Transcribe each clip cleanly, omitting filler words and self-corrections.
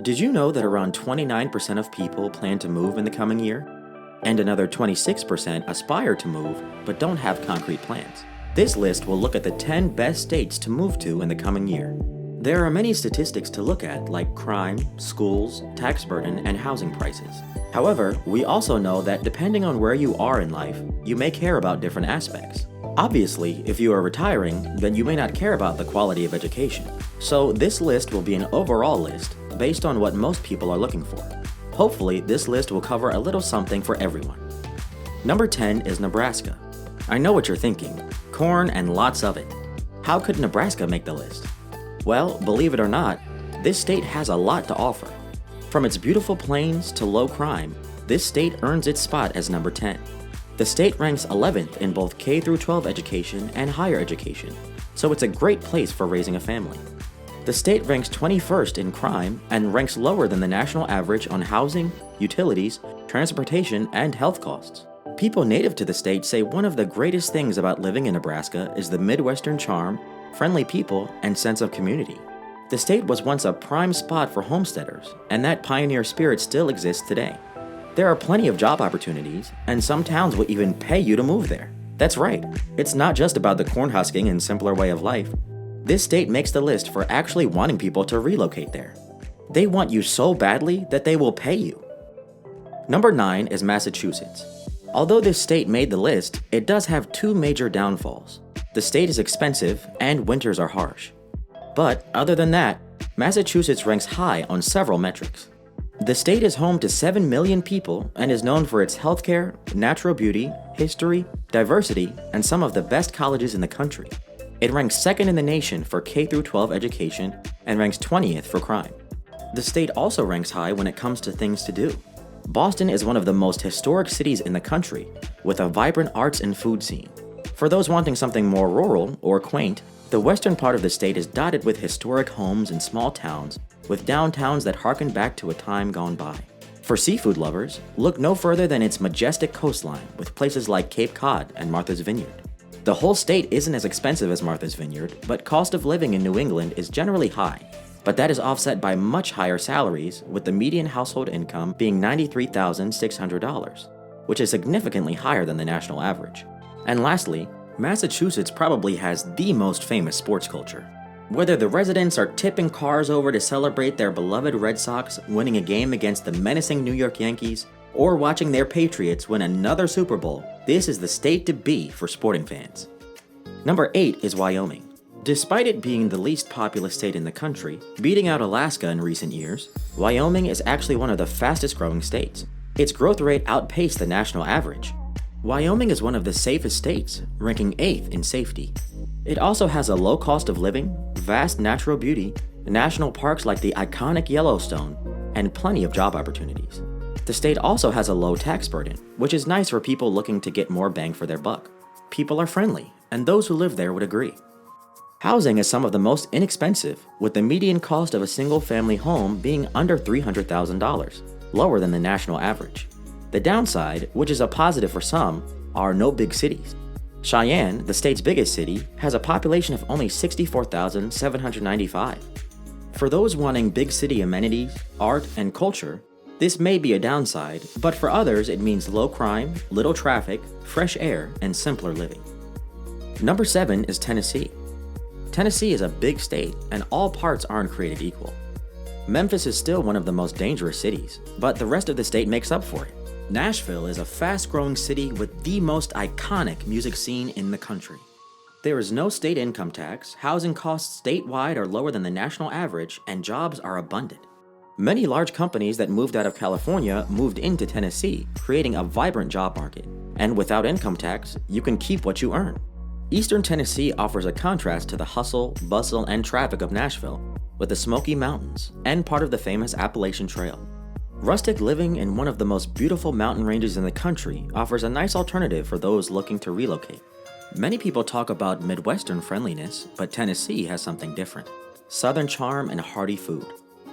Did you know that around 29% of people plan to move in the coming year? And another 26% aspire to move but don't have concrete plans. This list will look at the 10 best states to move to in the coming year. There are many statistics to look at, like crime, schools, tax burden, and housing prices. However, we also know that depending on where you are in life, you may care about different aspects. Obviously, if you are retiring, then you may not care about the quality of education. So this list will be an overall list based on what most people are looking for. Hopefully, this list will cover a little something for everyone. Number 10 is Nebraska. I know what you're thinking, corn and lots of it. How could Nebraska make the list? Well, believe it or not, this state has a lot to offer. From its beautiful plains to low crime, this state earns its spot as number 10. The state ranks 11th in both K-12 education and higher education, so it's a great place for raising a family. The state ranks 21st in crime and ranks lower than the national average on housing, utilities, transportation, and health costs. People native to the state say one of the greatest things about living in Nebraska is the Midwestern charm, friendly people, and sense of community. The state was once a prime spot for homesteaders, and that pioneer spirit still exists today. There are plenty of job opportunities, and some towns will even pay you to move there. That's right, it's not just about the corn husking and simpler way of life. This state makes the list for actually wanting people to relocate there. They want you so badly that they will pay you. Number 9 is Massachusetts. Although this state made the list, it does have two major downfalls. The state is expensive and winters are harsh. But other than that, Massachusetts ranks high on several metrics. The state is home to 7 million people and is known for its healthcare, natural beauty, history, diversity, and some of the best colleges in the country. It ranks second in the nation for K-12 education and ranks 20th for crime. The state also ranks high when it comes to things to do. Boston is one of the most historic cities in the country, with a vibrant arts and food scene. For those wanting something more rural or quaint, the western part of the state is dotted with historic homes and small towns, with downtowns that harken back to a time gone by. For seafood lovers, look no further than its majestic coastline, with places like Cape Cod and Martha's Vineyard. The whole state isn't as expensive as Martha's Vineyard, but cost of living in New England is generally high. But that is offset by much higher salaries, with the median household income being $93,600, which is significantly higher than the national average. And lastly, Massachusetts probably has the most famous sports culture. Whether the residents are tipping cars over to celebrate their beloved Red Sox winning a game against the menacing New York Yankees, or watching their Patriots win another Super Bowl, this is the state to be for sporting fans. Number 8 is Wyoming. Despite it being the least populous state in the country, beating out Alaska in recent years, Wyoming is actually one of the fastest growing states. Its growth rate outpaced the national average. Wyoming is one of the safest states, ranking 8th in safety. It also has a low cost of living, vast natural beauty, national parks like the iconic Yellowstone, and plenty of job opportunities. The state also has a low tax burden, which is nice for people looking to get more bang for their buck. People are friendly, and those who live there would agree. Housing is some of the most inexpensive, with the median cost of a single-family home being under $300,000, lower than the national average. The downside, which is a positive for some, are no big cities. Cheyenne, the state's biggest city, has a population of only 64,795. For those wanting big city amenities, art, and culture, this may be a downside, but for others it means low crime, little traffic, fresh air, and simpler living. Number 7 is Tennessee. Tennessee is a big state, and all parts aren't created equal. Memphis is still one of the most dangerous cities, but the rest of the state makes up for it. Nashville is a fast-growing city with the most iconic music scene in the country. There is no state income tax, housing costs statewide are lower than the national average, and jobs are abundant. Many large companies that moved out of California moved into Tennessee, creating a vibrant job market. And without income tax, you can keep what you earn. Eastern Tennessee offers a contrast to the hustle, bustle, and traffic of Nashville, with the Smoky Mountains and part of the famous Appalachian Trail. Rustic living in one of the most beautiful mountain ranges in the country offers a nice alternative for those looking to relocate. Many people talk about Midwestern friendliness, but Tennessee has something different: Southern charm and hearty food.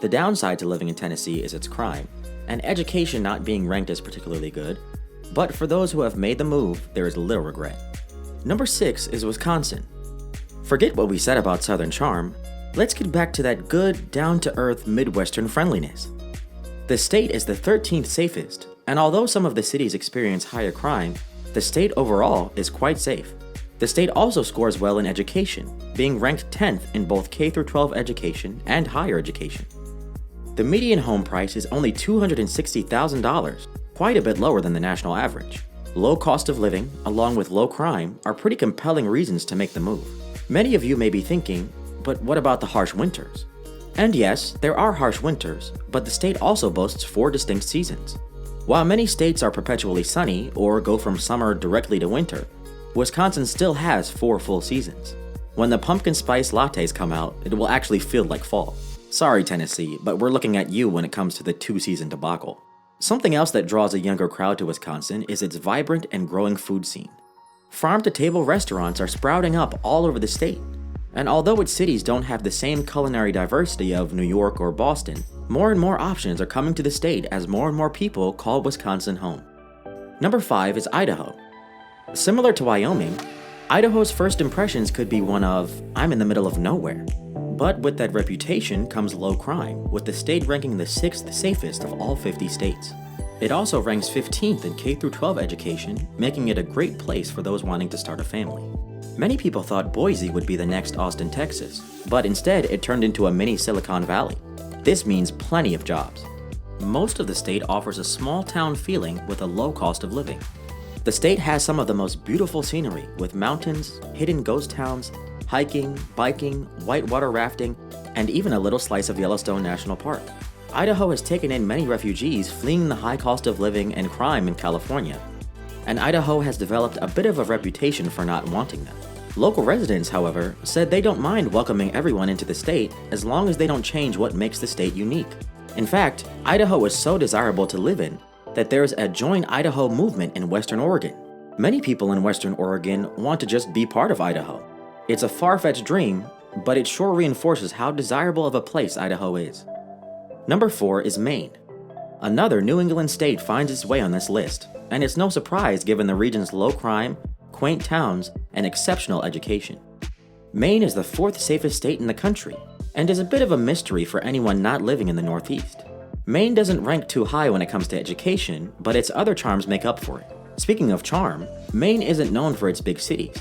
The downside to living in Tennessee is its crime, and education not being ranked as particularly good, but for those who have made the move, there is little regret. Number 6 is Wisconsin. Forget what we said about Southern charm. let's get back to that good, down-to-earth Midwestern friendliness. The state is the 13th safest, and although some of the cities experience higher crime, the state overall is quite safe. The state also scores well in education, being ranked 10th in both K-12 education and higher education. The median home price is only $260,000, quite a bit lower than the national average. Low cost of living, along with low crime, are pretty compelling reasons to make the move. Many of you may be thinking, but what about the harsh winters? And yes, there are harsh winters, but the state also boasts 4 distinct seasons. While many states are perpetually sunny or go from summer directly to winter, Wisconsin still has 4 full seasons. When the pumpkin spice lattes come out, it will actually feel like fall. Sorry, Tennessee, but we're looking at you when it comes to the 2-season debacle. Something else that draws a younger crowd to Wisconsin is its vibrant and growing food scene. Farm-to-table restaurants are sprouting up all over the state. And although its cities don't have the same culinary diversity of New York or Boston, more and more options are coming to the state as more and more people call Wisconsin home. Number 5 is Idaho. Similar to Wyoming, Idaho's first impressions could be one of, I'm in the middle of nowhere. But with that reputation comes low crime, with the state ranking the 6th safest of all 50 states. It also ranks 15th in K-12 education, making it a great place for those wanting to start a family. Many people thought Boise would be the next Austin, Texas, but instead it turned into a mini Silicon Valley. This means plenty of jobs. Most of the state offers a small town feeling with a low cost of living. The state has some of the most beautiful scenery with mountains, hidden ghost towns, hiking, biking, whitewater rafting, and even a little slice of Yellowstone National Park. Idaho has taken in many refugees fleeing the high cost of living and crime in California, and Idaho has developed a bit of a reputation for not wanting them. Local residents, however, said they don't mind welcoming everyone into the state as long as they don't change what makes the state unique. In fact, Idaho is so desirable to live in that there's a Join Idaho movement in Western Oregon. Many people in Western Oregon want to just be part of Idaho. It's a far-fetched dream, but it sure reinforces how desirable of a place Idaho is. Number 4 is Maine. Another New England state finds its way on this list, and it's no surprise given the region's low crime, quaint towns, and exceptional education. Maine is the 4th safest state in the country, and is a bit of a mystery for anyone not living in the Northeast. Maine doesn't rank too high when it comes to education, but its other charms make up for it. Speaking of charm, Maine isn't known for its big cities.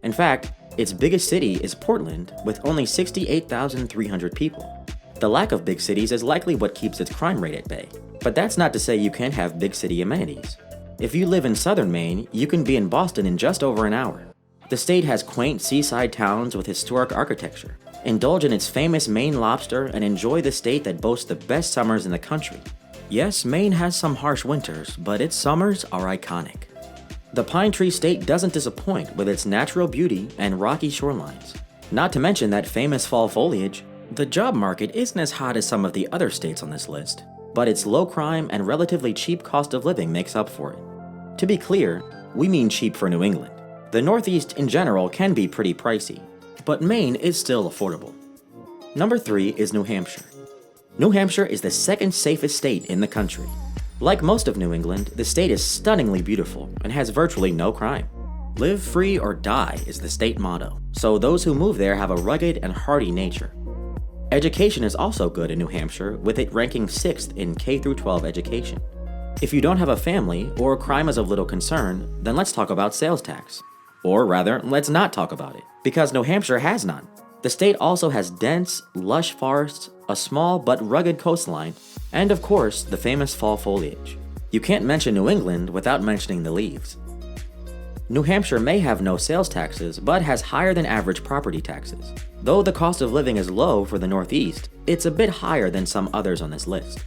In fact, its biggest city is Portland, with only 68,300 people. The lack of big cities is likely what keeps its crime rate at bay, but that's not to say you can't have big city amenities. If you live in southern Maine, you can be in Boston in just over an hour. The state has quaint seaside towns with historic architecture. Indulge in its famous Maine lobster and enjoy the state that boasts the best summers in the country. Yes, Maine has some harsh winters, but its summers are iconic. The Pine Tree State doesn't disappoint with its natural beauty and rocky shorelines. Not to mention that famous fall foliage. The job market isn't as hot as some of the other states on this list, but its low crime and relatively cheap cost of living makes up for it. To be clear, we mean cheap for New England. The Northeast in general can be pretty pricey, but Maine is still affordable. Number 3 is New Hampshire. New Hampshire is the 2nd safest state in the country. Like most of New England, the state is stunningly beautiful and has virtually no crime. Live free or die is the state motto, so those who move there have a rugged and hardy nature. Education is also good in New Hampshire, with it ranking 6th in K-12 education. If you don't have a family or crime is of little concern, then let's talk about sales tax. Or rather, let's not talk about it, because New Hampshire has none. The state also has dense, lush forests, a small but rugged coastline, and of course, the famous fall foliage. You can't mention New England without mentioning the leaves. New Hampshire may have no sales taxes, but has higher than average property taxes. Though the cost of living is low for the Northeast, it's a bit higher than some others on this list.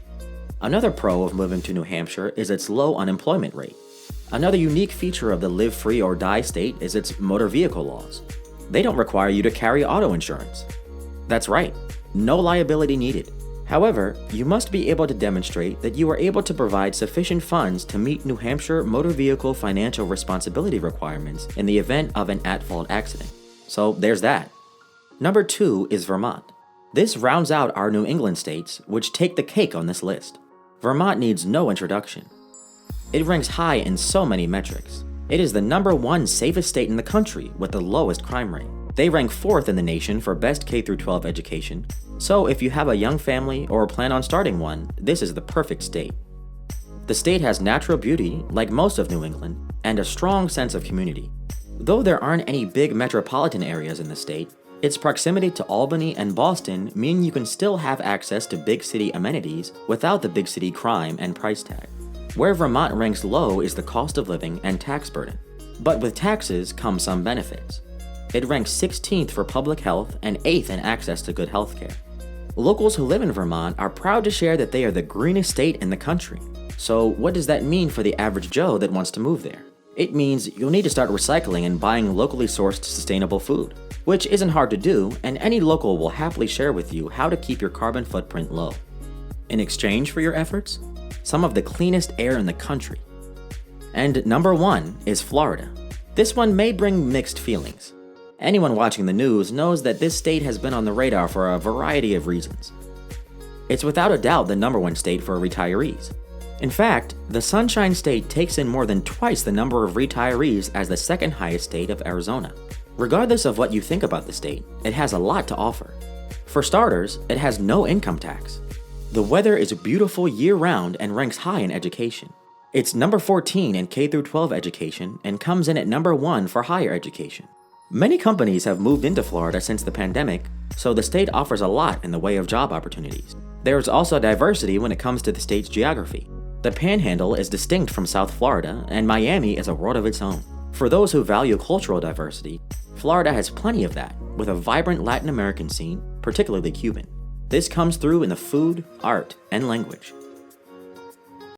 Another pro of moving to New Hampshire is its low unemployment rate. Another unique feature of the live free or die state is its motor vehicle laws. They don't require you to carry auto insurance. That's right, no liability needed. However, you must be able to demonstrate that you are able to provide sufficient funds to meet New Hampshire motor vehicle financial responsibility requirements in the event of an at-fault accident. So there's that. Number 2 is Vermont. This rounds out our New England states, which take the cake on this list. Vermont needs no introduction. It ranks high in so many metrics. It is the number 1 safest state in the country with the lowest crime rate. They rank 4th in the nation for best K-12 education, so if you have a young family or plan on starting one, this is the perfect state. The state has natural beauty, like most of New England, and a strong sense of community. Though there aren't any big metropolitan areas in the state, its proximity to Albany and Boston mean you can still have access to big city amenities without the big city crime and price tag. Where Vermont ranks low is the cost of living and tax burden. But with taxes come some benefits. It ranks 16th for public health and 8th in access to good healthcare. Locals who live in Vermont are proud to share that they are the greenest state in the country. So what does that mean for the average Joe that wants to move there? It means you'll need to start recycling and buying locally sourced sustainable food, which isn't hard to do, and any local will happily share with you how to keep your carbon footprint low. In exchange for your efforts, some of the cleanest air in the country. And number 1 is Florida. This one may bring mixed feelings. Anyone watching the news knows that this state has been on the radar for a variety of reasons. It's without a doubt the number 1 state for retirees. In fact, the Sunshine State takes in more than twice the number of retirees as the 2nd highest state of Arizona. Regardless of what you think about the state, it has a lot to offer. For starters, it has no income tax. The weather is beautiful year-round and ranks high in education. It's number 14 in K-12 education and comes in at number 1 for higher education. Many companies have moved into Florida since the pandemic, so the state offers a lot in the way of job opportunities. There's also diversity when it comes to the state's geography. The Panhandle is distinct from South Florida, and Miami is a world of its own. For those who value cultural diversity, Florida has plenty of that, with a vibrant Latin American scene, particularly Cuban. This comes through in the food, art, and language.